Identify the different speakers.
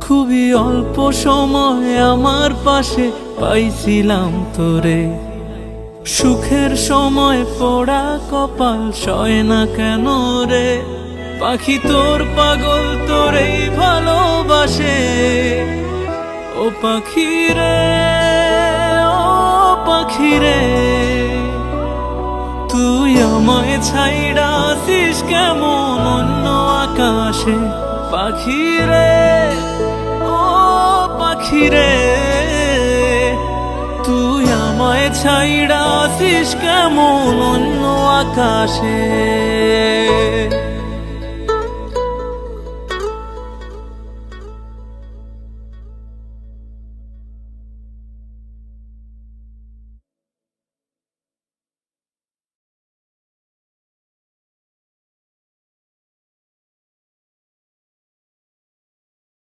Speaker 1: খুবই অল্প সময় আমার পাশে পাইছিলাম তোরে। সুখের সময় পোড়া কপাল সয় না কেন রে? পাখি তোর পাগল তোরেই ভালোবাসে। ও পাখি রে, ও পাখি রে, তুই আমায় ছাইড়া আসিস কেমন অন্য আকাশে? পাখি রে, ও পাখি রে, তুই আমায় ছাইড়া আসিস কেমন অন্য আকাশে?